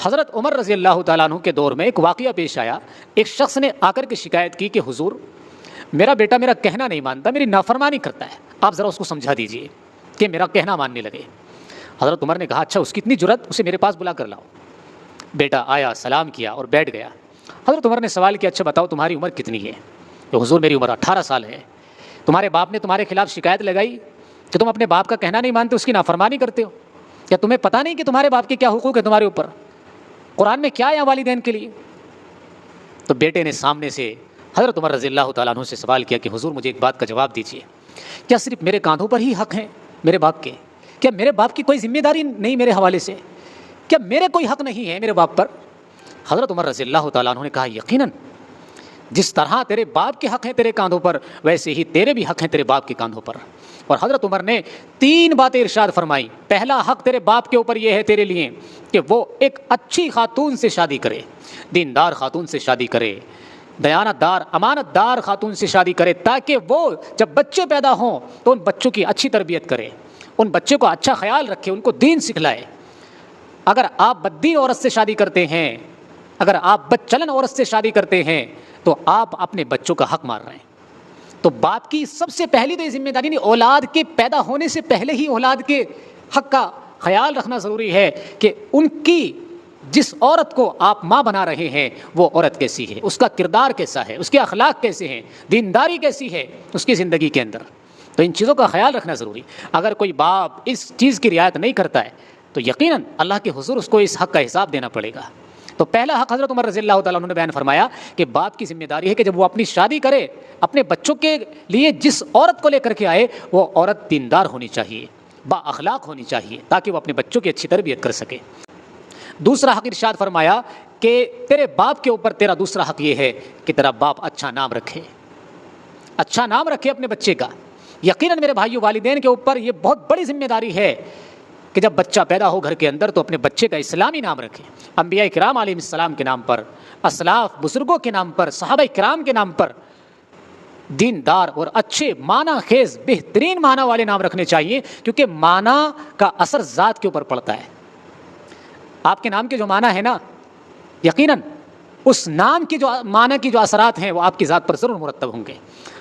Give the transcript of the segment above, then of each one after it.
حضرت عمر رضی اللہ تعالیٰ عنہ کے دور میں ایک واقعہ پیش آیا. ایک شخص نے آ کر کے شکایت کی کہ حضور میرا بیٹا میرا کہنا نہیں مانتا, میری نافرمانی کرتا ہے, آپ ذرا اس کو سمجھا دیجئے کہ میرا کہنا ماننے لگے. حضرت عمر نے کہا اچھا اس کی اتنی جرأت, اسے میرے پاس بلا کر لاؤ. بیٹا آیا, سلام کیا اور بیٹھ گیا. حضرت عمر نے سوال کیا اچھا بتاؤ تمہاری عمر کتنی ہے؟ تو حضور میری عمر 18 سال ہے. تمہارے باپ نے تمہارے خلاف شکایت لگائی کہ تم اپنے باپ کا کہنا نہیں مانتے, اس کی نافرمانی کرتے ہو, کیا تمہیں پتہ نہیں کہ تمہارے باپ کے کیا حقوق ہے تمہارے اوپر؟ قرآن میں کیا ہے والدین کے لیے؟ تو بیٹے نے سامنے سے حضرت عمر رضی اللہ تعالیٰ عنہ سے سوال کیا کہ حضور مجھے ایک بات کا جواب دیجیے, کیا صرف میرے کاندھوں پر ہی حق ہیں میرے باپ کے؟ کیا میرے باپ کی کوئی ذمہ داری نہیں میرے حوالے سے؟ کیا میرے کوئی حق نہیں ہے میرے باپ پر؟ حضرت عمر رضی اللہ تعالیٰ عنہ نے کہا یقیناً جس طرح تیرے باپ کے حق ہیں تیرے کاندھوں پر, ویسے ہی تیرے بھی حق ہیں تیرے باپ کے کاندھوں پر. اور حضرت عمر نے 3 باتیں ارشاد فرمائی. پہلا حق تیرے باپ کے اوپر یہ ہے تیرے لیے کہ وہ ایک اچھی خاتون سے شادی کرے, دیندار خاتون سے شادی کرے, دیانت دار امانت دار خاتون سے شادی کرے, تاکہ وہ جب بچے پیدا ہوں تو ان بچوں کی اچھی تربیت کرے, ان بچوں کو اچھا خیال رکھے, ان کو دین سکھلائے. اگر آپ بددین عورت سے شادی کرتے ہیں, اگر آپ بدچلن عورت سے شادی کرتے ہیں تو آپ اپنے بچوں کا حق مار رہے ہیں. تو باپ کی سب سے پہلی تو یہ ذمہ داری نہیں, اولاد کے پیدا ہونے سے پہلے ہی اولاد کے حق کا خیال رکھنا ضروری ہے کہ ان کی جس عورت کو آپ ماں بنا رہے ہیں وہ عورت کیسی ہے, اس کا کردار کیسا ہے, اس کے اخلاق کیسے ہیں, دینداری کیسی ہے اس کی زندگی کے اندر. تو ان چیزوں کا خیال رکھنا ضروری. اگر کوئی باپ اس چیز کی رعایت نہیں کرتا ہے تو یقیناً اللہ کے حضور اس کو اس حق کا حساب دینا پڑے گا. تو پہلا حق حضرت عمر رضی اللہ تعالیٰ عنہ نے بیان فرمایا کہ باپ کی ذمہ داری ہے کہ جب وہ اپنی شادی کرے اپنے بچوں کے لیے جس عورت کو لے کر کے آئے وہ عورت دیندار ہونی چاہیے, با اخلاق ہونی چاہیے, تاکہ وہ اپنے بچوں کی اچھی تربیت کر سکے. دوسرا حق ارشاد فرمایا کہ تیرے باپ کے اوپر تیرا دوسرا حق یہ ہے کہ تیرا باپ اچھا نام رکھے, اچھا نام رکھے اپنے بچے کا. یقیناً میرے بھائیو والدین کے اوپر یہ بہت بڑی ذمہ داری ہے کہ جب بچہ پیدا ہو گھر کے اندر تو اپنے بچے کا اسلامی نام رکھے. انبیاء کرام علیہ السلام کے نام پر, اسلاف بزرگوں کے نام پر, صحابہ کرام کے نام پر دیندار اور اچھے معنی خیز بہترین معنی والے نام رکھنے چاہیے, کیونکہ معنی کا اثر ذات کے اوپر پڑتا ہے. آپ کے نام کے جو معنی ہے نا, یقیناً اس نام کی جو معنی کی جو اثرات ہیں وہ آپ کی ذات پر ضرور مرتب ہوں گے.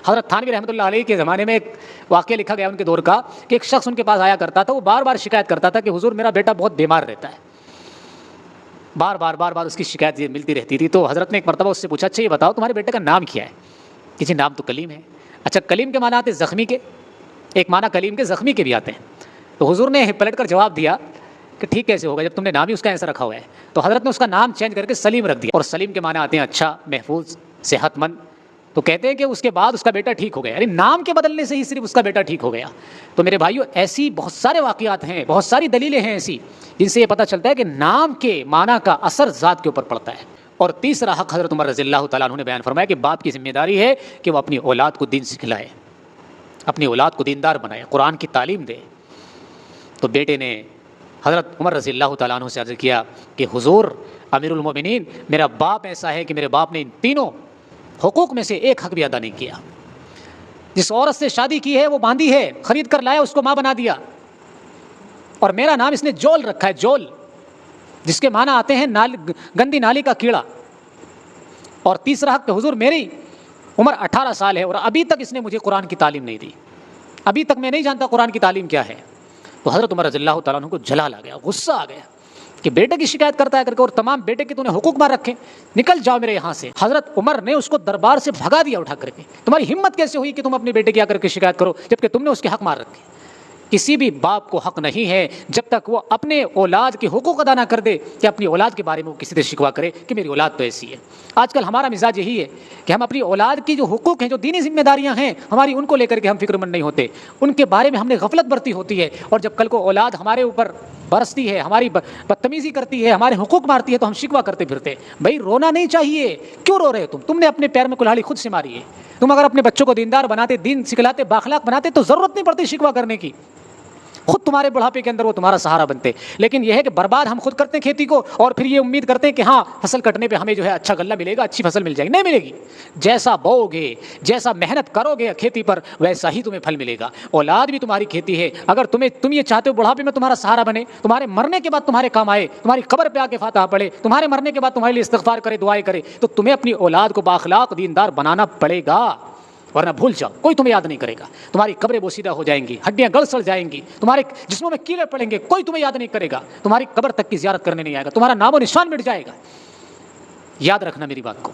حضرت تھانوی رحمۃ اللہ علیہ کے زمانے میں ایک واقعہ لکھا گیا ان کے دور کا کہ ایک شخص ان کے پاس آیا کرتا تھا, وہ بار بار شکایت کرتا تھا کہ حضور میرا بیٹا بہت بیمار رہتا ہے, بار بار اس کی شکایت یہ ملتی رہتی تھی. تو حضرت نے ایک مرتبہ اس سے پوچھا اچھا یہ بتاؤ تمہارے بیٹے کا نام کیا ہے؟ کسی نام تو کلیم ہے. اچھا کلیم کے معنی آتے ہیں زخمی کے, ایک معنی کلیم کے زخمی کے بھی آتے ہیں. تو حضور نے پلٹ کر جواب دیا کہ ٹھیک کیسے ہوگا جب تم نے نام ہی اس کا ایسا رکھا ہوا ہے. تو حضرت نے اس کا نام چینج کر کے سلیم رکھ دیا, اور سلیم کے معنی آتے ہیں اچھا, محفوظ, صحت مند. تو کہتے ہیں کہ اس کے بعد اس کا بیٹا ٹھیک ہو گیا, یعنی نام کے بدلنے سے ہی صرف اس کا بیٹا ٹھیک ہو گیا. تو میرے بھائیو ایسی بہت سارے واقعات ہیں, بہت ساری دلیلیں ہیں ایسی جن سے یہ پتہ چلتا ہے کہ نام کے معنی کا اثر ذات کے اوپر پڑتا ہے. اور تیسرا حق حضرت عمر رضی اللہ تعالیٰ عنہ نے بیان فرمایا کہ باپ کی ذمہ داری ہے کہ وہ اپنی اولاد کو دین سکھلائے, اپنی اولاد کو دیندار بنائے, قرآن کی تعلیم دے. تو بیٹے نے حضرت عمر رضی اللہ تعالیٰ عنہ سے عرض کیا کہ حضور امیر المومنین میرا باپ ایسا ہے کہ میرے باپ نے ان تینوں حقوق میں سے ایک حق بھی ادا نہیں کیا. جس عورت سے شادی کی ہے وہ باندھی ہے, خرید کر لایا, اس کو ماں بنا دیا, اور میرا نام اس نے جول رکھا ہے, جول, جس کے معنی آتے ہیں گندی نالی کا کیڑا. اور تیسرا حق کہ حضور میری عمر 18 سال ہے اور ابھی تک اس نے مجھے قرآن کی تعلیم نہیں دی, ابھی تک میں نہیں جانتا قرآن کی تعلیم کیا ہے. تو حضرت عمر رضی اللہ تعالیٰ عنہ کو جلال آ گیا, غصہ آ گیا کہ بیٹے کی شکایت کرتا ہے کر کے, اور تمام بیٹے کے تو نے حقوق مار رکھے, نکل جاؤ میرے یہاں سے. حضرت عمر نے اس کو دربار سے بھگا دیا اٹھا کر کے. تمہاری ہمت کیسے ہوئی کہ تم اپنے بیٹے کی آ کر کے شکایت کرو جبکہ تم نے اس کے حق مار رکھے. کسی بھی باپ کو حق نہیں ہے جب تک وہ اپنے اولاد کے حقوق ادا نہ کر دے کہ اپنی اولاد کے بارے میں وہ کسی سے شکوہ کرے کہ میری اولاد تو ایسی ہے. آج کل ہمارا مزاج یہی ہے کہ ہم اپنی اولاد کی جو حقوق ہیں, جو دینی ذمہ داریاں ہیں ہماری, ان کو لے کر کے ہم فکر مند نہیں ہوتے, ان کے بارے میں ہم نے غفلت برتی ہوتی ہے. اور جب کل کو اولاد ہمارے اوپر برستی ہے, ہماری بدتمیزی کرتی ہے, ہمارے حقوق مارتی ہے, تو ہم شکوہ کرتے پھرتے. بھائی رونا نہیں چاہیے, کیوں رو رہے ہو تم نے اپنے پیر میں کلہاڑی خود سے ماری ہے. تم اگر اپنے بچوں کو دیندار بناتے, دین سکھلاتے, باخلاق بناتے تو ضرورت نہیں پڑتی شکوہ کرنے کی. خود تمہارے بڑھاپے کے اندر وہ تمہارا سہارا بنتے. لیکن یہ ہے کہ برباد ہم خود کرتے ہیں کھیتی کو, اور پھر یہ امید کرتے ہیں کہ ہاں فصل کٹنے پہ ہمیں جو ہے اچھا غلہ ملے گا, اچھی فصل مل جائے گی. نہیں ملے گی. جیسا بو گے, جیسا محنت کرو گے کھیتی پر, ویسا ہی تمہیں پھل ملے گا. اولاد بھی تمہاری کھیتی ہے. اگر تم یہ چاہتے ہو بڑھاپے میں تمہارا سہارا بنے, تمہارے مرنے کے بعد تمہارے کام آئے, تمہاری قبر پہ آ کے فاتحہ پڑھے, تمہارے مرنے کے بعد تمہارے لیے استغفار کرے, دعائیں کرے, تو تمہیں اپنی اولاد کو بااخلاق دیندار بنانا پڑے گا. ورنہ بھول جاؤ, کوئی تمہیں یاد نہیں کرے گا. تمہاری قبریں بوسیدہ ہو جائیں گی, ہڈیاں گل سڑ جائیں گی, تمہارے جسموں میں کیڑے پڑیں گے, کوئی تمہیں یاد نہیں کرے گا. تمہاری قبر تک کی زیارت کرنے نہیں آئے گا, تمہارا نام و نشان مٹ جائے گا. یاد رکھنا میری بات کو.